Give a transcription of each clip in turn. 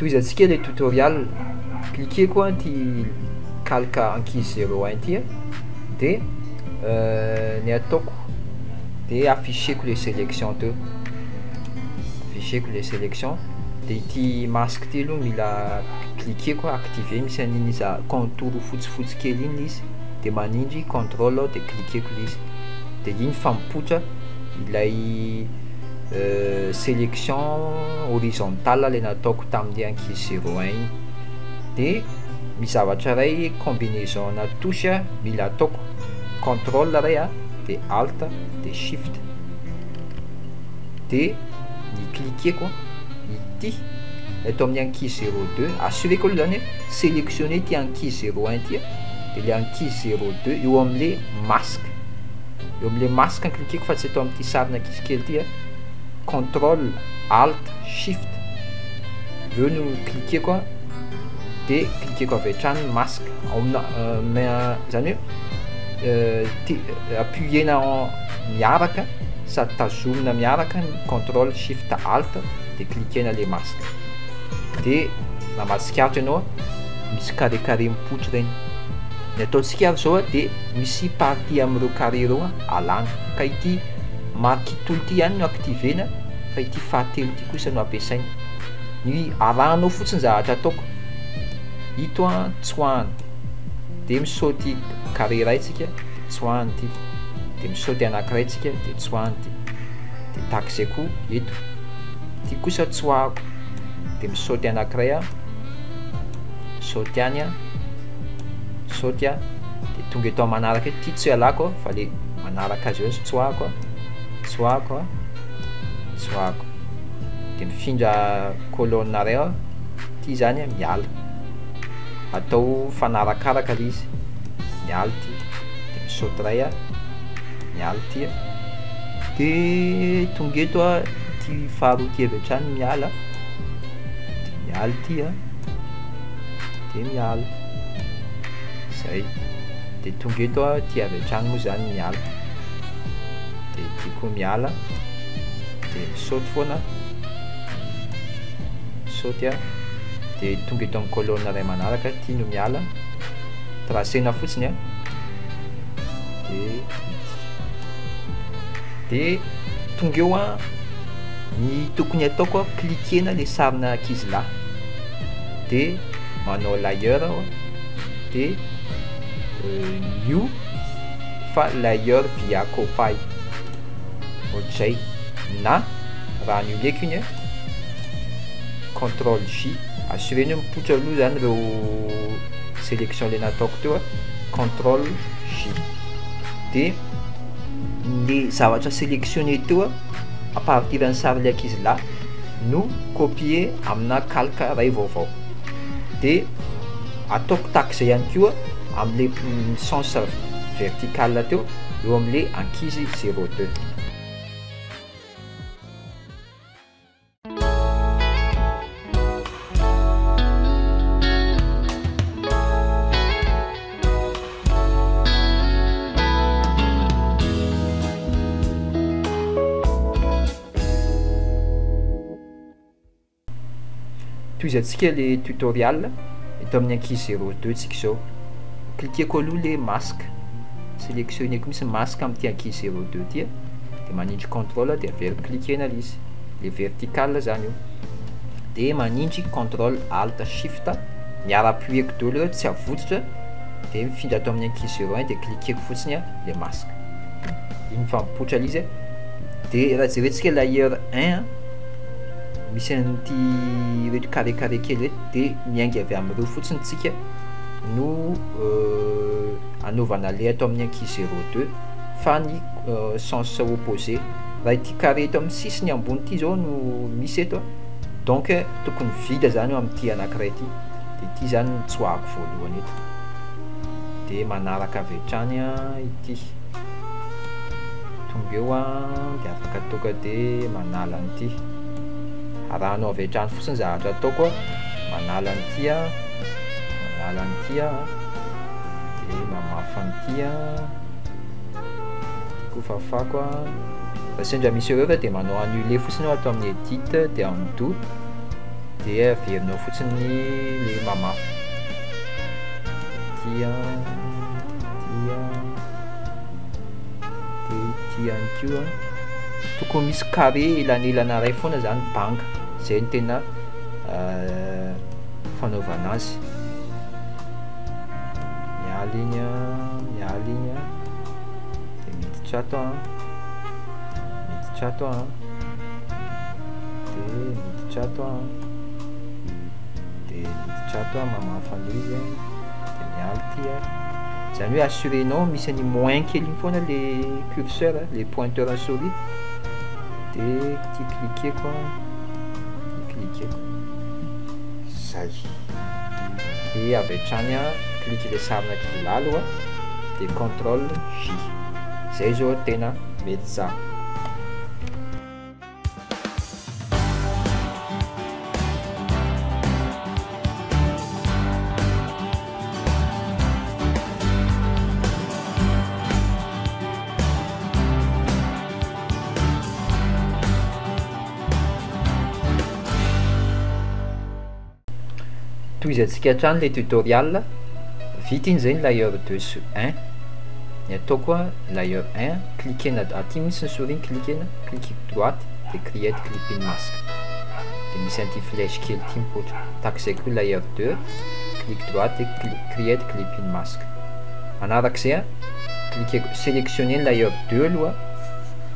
Tohizantsika le tutorial, cliquez anty calque ankizy 01 ty de ny ataoko de afficheko le sélection teo, afficheko le sélection de ity masque ty aloha mila cliqueko activer, misy an'iny za contour fotsifotsy kely iny izy de manindry contrôle de cliqueko izy de iny fa mipoitra ilay sélection horizontale le nataoko tamin'ny ankizy 01 iny de misy zavatra ray combinaison na touche mila ataoko contrôle ray de alt de shift de ny cliqueko ity eto amin'ny ankizy 02 assureko aloha zany sélectionner ty ankizy 01 ty de le ankizy 02 eo am'le masque, eo am'le masque cliqueko fa tsy eto amin'ity sarina ankizy kely ty contrôle alt shift eo no cliqueko de cliqueko avy hatrany masque zany hoe appuyena miaraka sady tazomina miaraka contrôle shift alt de cliquena le masque de na mahatsikaritra ianao misy carré carré mipoitra regny, ny ataontsika ary zao de misy partie am'ireo carré ireo alana ka ity marque tolo ty ihany no activena fa ity fahatelo ty kosa no ampiasaina, ny arahanao fotsiny zavatra ataoko ito tsoahana de misaoty carré ray tsika tsoahana ty de misaoty anankiray tsika de tsoahana ty de takizay koa eto ty kosa tsoahako de misaoty anankiray saoty any saoty de tonga eto manaraka ty tsy alako fa le manaraka azy eo tsoahako tsoahako tsoahako de mifindra colonne ray ty zany miala atao fanarakaraka le izy miala ty de misaoty ray miala ty de tonga eto ty faharoa ty avy hatrany miala de miala ty de miala zay de tonga eto ty avy hatrany moa zany miala de ty koa miala de misaoty foana misaoty de tonga eto amin'ny colonne ray manaraka ty no miala tracena fotsiny de tonga eo ny tokony ataoko cliquena le sarina ankizy lahy de manao layer de new fa layer via copy ohatr'izay na raha ny oleko iny contrôle J assurena mipoitra aloha zany reo sélection le nataoko teo contrôle J de le zavatra sélectionné teo à partir d'un sary le ankizy lahy no copier amina calque ray vaovao de ataoko takizay ihany koa am'le sens vertical teo eo am'le ankizy 02. Tohizantsika le tutorial eto amin'ny ankizy 02 tsika zao, cliqueko aloha le masque, sélectionneko misy masque amin'ity ankizy 02 ty de manindry contrôle de aveo cliquena izy le vertical zany io de manindry contrôle alt shift miara-appuieko daholo tsy avotsitra de mifindra ato amin'ny ankizy 01 de cliqueko fotsiny le masque iny fa mipoitra izy de raha jerentsika layer 1 misy an'ity reto carré carré kely reto de miainga avy amin'ireo fotsiny tsika no anaovana le ato amin'ny ankizy 02 fa ny sens opposé raha ity carré eto amin'ny sisiny ambony ty zao no misy eto donc tokony vita zany eo amin'ity anankiray ty de ity zany tsoahako voalohany eto de manaraka avy hatrany ity tonga eo de afaka tonga de manala an'ity arahanao avy hatrany fotsiny zavatra ataoko manala an'ity manala an'ity de mamafa an'ity koa fafako raha sendra misy erreur de manao annuler fotsiny atao amin'ny edit de en tout dia averinao fotsiny le mamafa. Tia ity ihany koa tokony misy carré elanelana ray foana zany banga, zay ny tena fanaovana azy. Miala igny de miditra ato de miditra ato de miditra ato mamafa izy de miala ty zany hoe assurenao misy any moins kely igny foana le curseur, le pointeur à souris de ty cliqueko zay de avy hatrany clique le sarina kilalo de contrôle J, zay zao tena mety zah. Toy izy antsika hatrany le tutoriel, vita iny zay ny layer 2 sur 1. Ny ataoko layer 1, cliquena aty misy ny souris, cliquena, clique droite de create clipping mask. De misy anty flèche kely ty mipoitra. Takizay koa layer 2, clique droite de create clipping mask. Manarak'izay clique sélectionner ny layer 2 aloha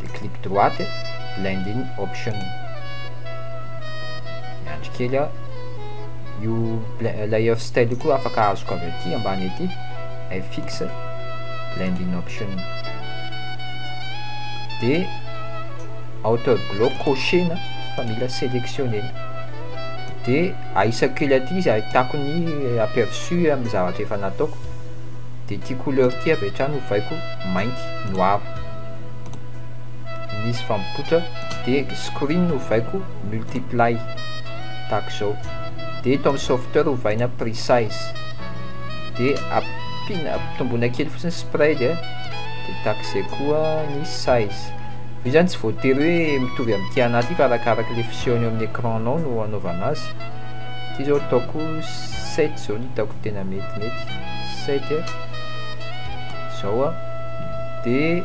de clique droite blending option. Miandry kely io layer style koa afaka azoko avy aty ambany aty FX blending option de hauteur glow cochena fa mila sélectionner de aisako kely aty izy ahitako ny aperçu amin'ny zavatra efa nataoko de ty couleur ty avy hatrany ovaiko mainty noir, misy fa mipoitra de screen ovaiko multiply tahaka zao de eto amin'ny software ovaina precise de ampitombona kely fotsiny spread de tahak'izay koa ny size. Io zany tsy voatery hoe mitovy amin'ny ty anaty fa arakaraka le fisehoany amin'ny écran-nao no anaovana azy. Ty zao ataoko 7 zao ny hitako tena mety 7 zao de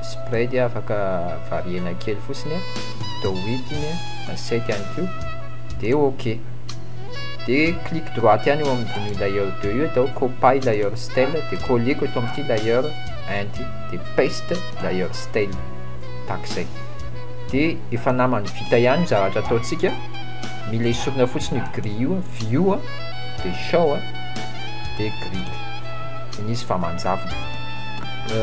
spread afaka variena kely fotsiny atao 8 iny na 7 ihany koa de ok de clique droite ihany eo amin'ny layer 2 io atao copy layer style de colleko eto amin'ity layer 1 ty de paste layer style tahak'izay de efa namany vita ihany zavatra ataontsika, mila esorina fotsiny gris io view de show de grid izy fa manjavona.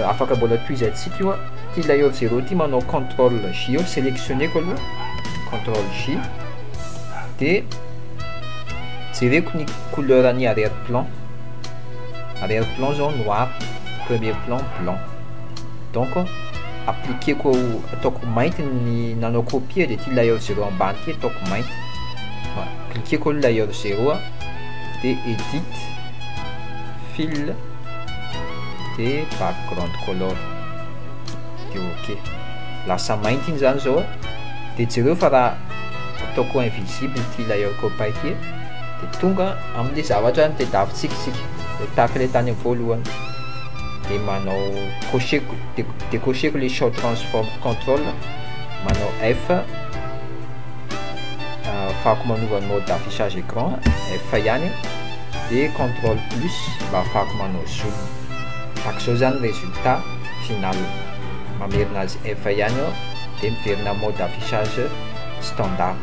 Afaka mbola toizantsika io ty layer 0 ty manao contrôle J sélectionneko aloha contrôle J de jereko ny couleur ny arrière-plan zao noir, premier plan blanc, donc appliqueko ataoko mainty ny nanao copie de ty layer 0 ambany ty ataoko mainty, cliqueko le layer 0 de edit fill de background color de ok lasa mainty iny zany zao de jereo fa raha ataoko invisible ty layer copy ty de tonga am'le zavatra ny tedavitsika de tahaka le tany voalohany de manao cocheko de cocheko le show transform control, manao F afahako manova ny mode d'affichage écran F ihany de contrôle plus mba afahako manao zoom. Tahaka zao zany résultat final, mamerina azy F ihany de miverina mode d'affichage standard.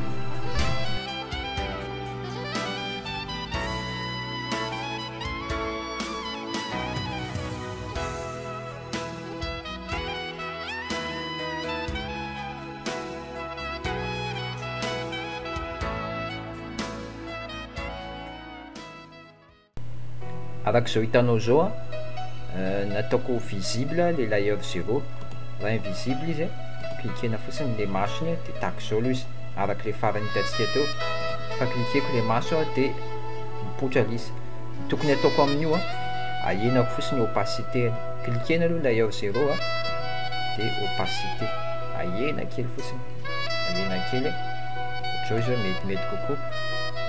Arak'izao hitanao zao nataoko visible le layer 0, raha invisible izy cliquena fotsiny le masony de tahaka zao aloha izy araka le farany hitantsika teo, fa cliqueko le maso de mipoitra izy. Tokony ataoko amin'io ahenako fotsiny opacité, cliquena aloha layer 0 de opacité ahena kely fotsiny, ahena kely ohatr'izao izy metimety kokoa.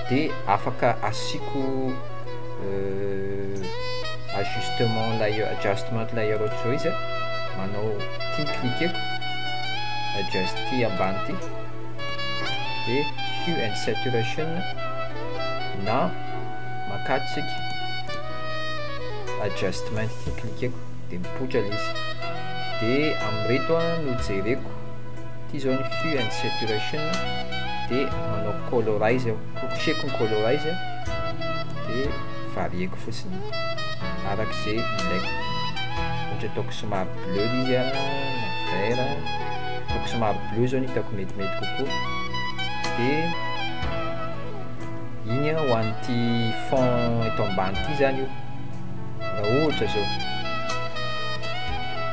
De afaka asiko adjustment layer ohatr'izao izy manao ty cliqueko adjust ty ambany ty de hue and saturation na makatsiky adjustment ty cliqueko de mipoitra le izy. De amreto no jereko ty zao ny hue and saturation de manao colorize aho, kokotreko ny colorize de varieko fotsiny arak'izay ilaiko. Ohatra ataoko somary bleu izy na vert, ataoko somary bleu zao ny hitako metimety kokoa. De igny ho an'ity fond eto ambany ty zany io raha ohatra zao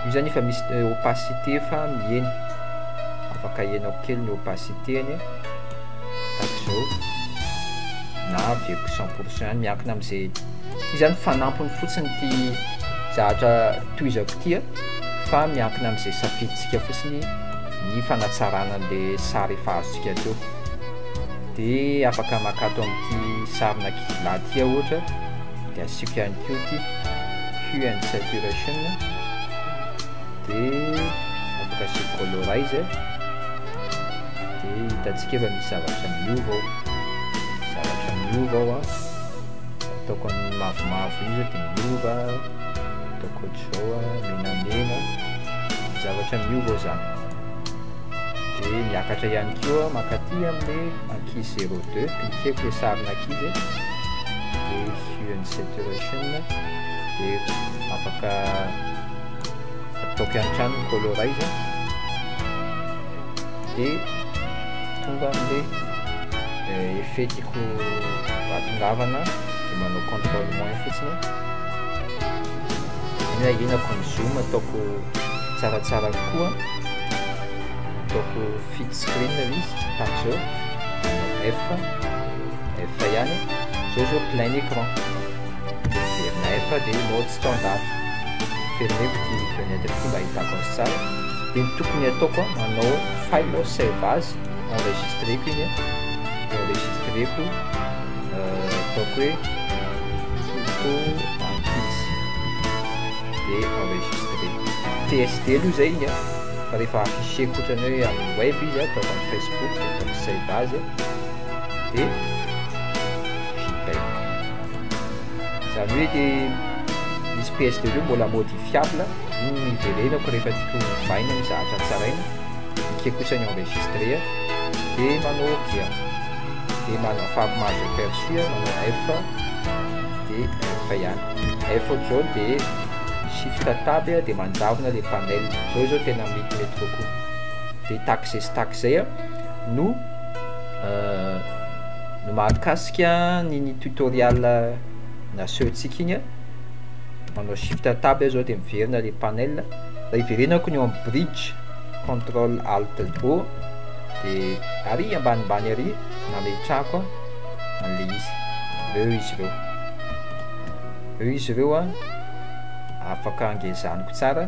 io zany efa misy opacité fa miheny, afaka henako kely ny opacité-ny tahaka zao na aveko 100% miankina am'izay io zany fanampiny fotsiny ty zavatra toizako ty fa miankina am'izay safiditsika fotsiny ny fanatsarana an'le sary efa azontsika teo. De afaka makato amin'ity sarina kila ty ohatra de asiko ihany koa ty hue and saturation de afaka asiko colorize de hitantsika efa misy zavatra miova ao ataoko ny mavomavo io zao de miova, ataoko ohatr'izao menamena, zavatra miova zany. De miakatra ihany koa makaty amin'le ankizy 02 cliqueko le sarina ankizy de hue and saturation de afaka ataoko ihany trano ny colorize de tonga amin'le effet tiako atongavana de manao contrôle moins fotsiny ahenako ny zoom ataoko tsaratsara kokoa, ataoko fit screen izy tahaka zao F ihany zao plein écran verina F de mode standard fermeko ty fenêtre ty mba ahitako azy tsara. De ny tokony ataoko manao file save as enregistreko igny de enregistreko ataoko hoe photo ankizy de enregistré TSD aloha zay igny fa rehefa afficheko ohatrany hoe amin'ny web izy ataoko amin'ny Facebook de ataoko save as de JPEG zany hoe de misy PSD io mbola modifiable igny iverenako rehefa tiako mivaina ny zavatra tsaraina ikeko kosany enregistré de manao ok de manafako mahazo aperçu manao F de F ihany F ohatr'izao de shift tab de manjavona le panel zao tena metimety kokoa. De takzay no mahakasika ny tutoriel nasehontsika igny manao shift tab zao de miverina le panel raha iverenako ny eo amin'ny bridge contrôle alt O de ary ambanimbany ary nametrahako an'le izy izy ireo afaka angezaniko tsara.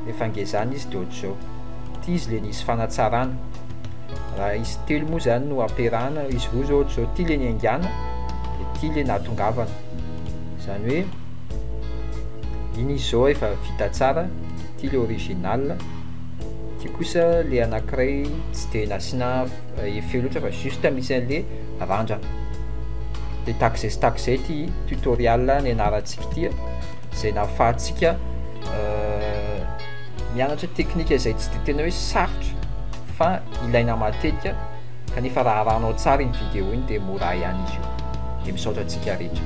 Rehefa angezana izy de ohatr'izao ty izy le nisy fanatsarana raha izy telo moa zany no amperahana izy roa zao ohatr'izao ty le niaingana de ty le nahatongavana zany hoe iny izy zao efa vita tsara ty le original ty kosa le anankiray tsy de nasina effet loatra fa juste misy an'le randrana. De takzay ty tutoriel nianarantsika ty zay nahafahantsika mianatra teknika zay tsy de tena hoe sarotra fa ilaina matetika kanefa raha arahanao tsara iny vidéo iny de mora ihany izy io de misaotra antsika rehetra.